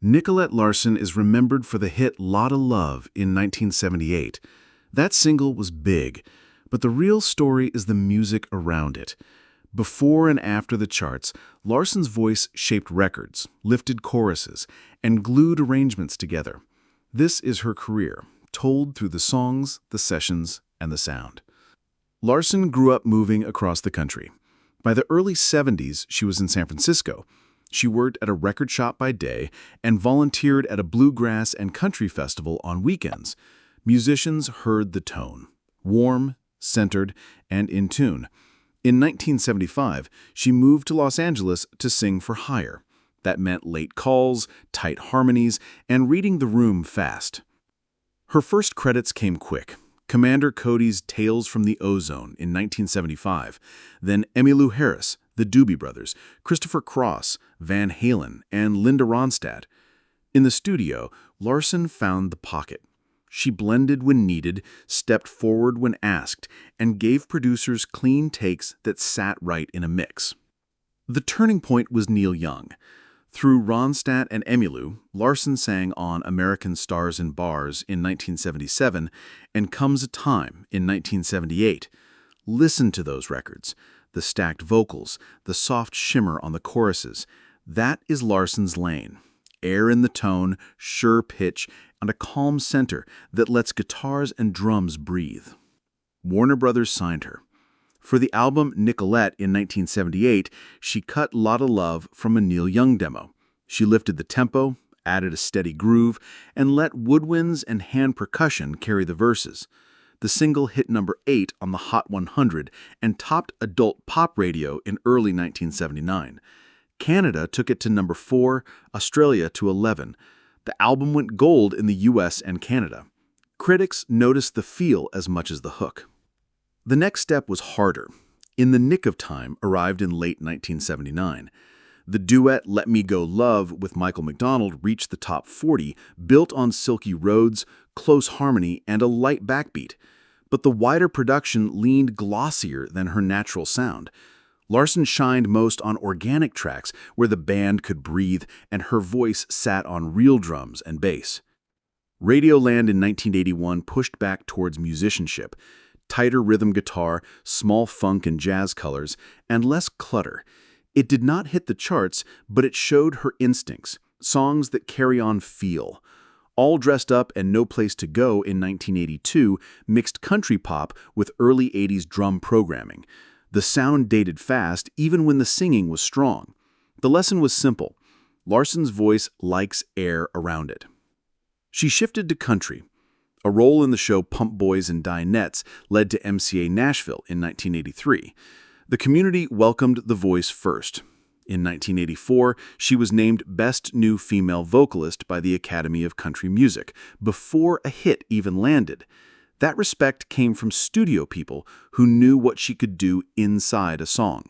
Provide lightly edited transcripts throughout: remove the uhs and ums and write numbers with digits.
Nicolette Larson is remembered for the hit Lotta Love in 1978. That single was big, but the real story is the music around it. Before and after the charts, Larson's voice shaped records, lifted choruses, and glued arrangements together. This is her career, told through the songs, the sessions, and the sound. Larson grew up moving across the country. By the early 70s, she was in San Francisco. She worked at a record shop by day and volunteered at a bluegrass and country festival on weekends. Musicians heard the tone, warm, centered, and in tune. In 1975, she moved to Los Angeles to sing for hire. That meant late calls, tight harmonies, and reading the room fast. Her first credits came quick. Commander Cody's Tales from the Ozone in 1975, then Emmylou Harris, the Doobie Brothers, Christopher Cross, Van Halen, and Linda Ronstadt. In the studio, Larson found the pocket. She blended when needed, stepped forward when asked, and gave producers clean takes that sat right in a mix. The turning point was Neil Young. Through Ronstadt and Emmylou, Larson sang on American Stars in Bars in 1977 and Comes a Time in 1978. Listen to those records. The stacked vocals, the soft shimmer on the choruses. That is Larson's lane. Air in the tone, sure pitch, and a calm center that lets guitars and drums breathe. Warner Brothers signed her. For the album Nicolette in 1978, she cut Lotta Love from a Neil Young demo. She lifted the tempo, added a steady groove, and let woodwinds and hand percussion carry the verses. The single hit number 8 on the Hot 100 and topped adult pop radio in early 1979. Canada took it to number 4, Australia to 11. The album went gold in the US and Canada. Critics noticed the feel as much as the hook. The next step was harder. In the Nick of Time arrived in late 1979. The duet Let Me Go Love with Michael McDonald reached the top 40, built on silky roads, close harmony, and a light backbeat. But the wider production leaned glossier than her natural sound. Larson shined most on organic tracks where the band could breathe and her voice sat on real drums and bass. Radioland in 1981 pushed back towards musicianship. Tighter rhythm guitar, small funk and jazz colors, and less clutter. It did not hit the charts, but it showed her instincts, songs that carry on feel. All Dressed Up and No Place to Go in 1982 mixed country pop with early 80s drum programming. The sound dated fast even when the singing was strong. The lesson was simple. Larson's voice likes air around it. She shifted to country. A role in the show Pump Boys and Dinettes led to MCA Nashville in 1983. The community welcomed the voice first. In 1984, she was named Best New Female Vocalist by the Academy of Country Music, before a hit even landed. That respect came from studio people who knew what she could do inside a song.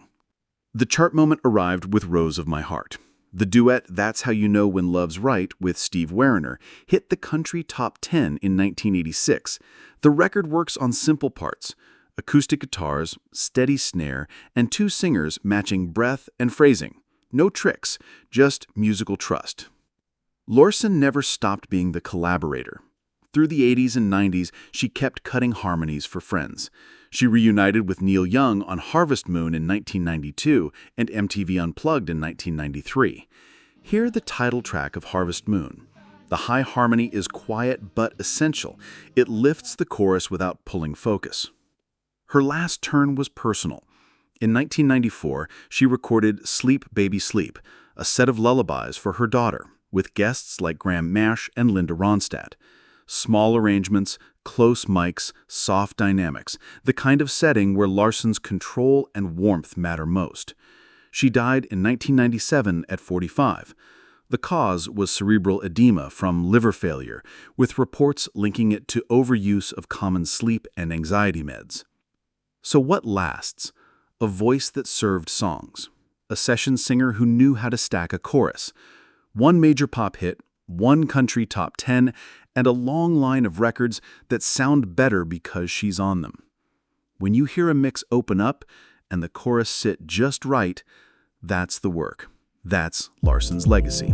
The chart moment arrived with Rose of My Heart. The duet That's How You Know When Love's Right with Steve Weriner hit the country top 10 in 1986. The record works on simple parts, acoustic guitars, steady snare, and 2 singers matching breath and phrasing. No tricks, just musical trust. Larson never stopped being the collaborator. Through the 80s and 90s, she kept cutting harmonies for friends. She reunited with Neil Young on Harvest Moon in 1992 and MTV Unplugged in 1993. Hear the title track of Harvest Moon. The high harmony is quiet but essential. It lifts the chorus without pulling focus. Her last turn was personal. In 1994, she recorded Sleep Baby Sleep, a set of lullabies for her daughter, with guests like Graham Nash and Linda Ronstadt. Small arrangements, close mics, soft dynamics, the kind of setting where Larson's control and warmth matter most. She died in 1997 at 45. The cause was cerebral edema from liver failure, with reports linking it to overuse of common sleep and anxiety meds. So what lasts? A voice that served songs. A session singer who knew how to stack a chorus. One major pop hit, one country top 10, and a long line of records that sound better because she's on them. When you hear a mix open up and the chorus sit just right, that's the work. That's Larson's legacy.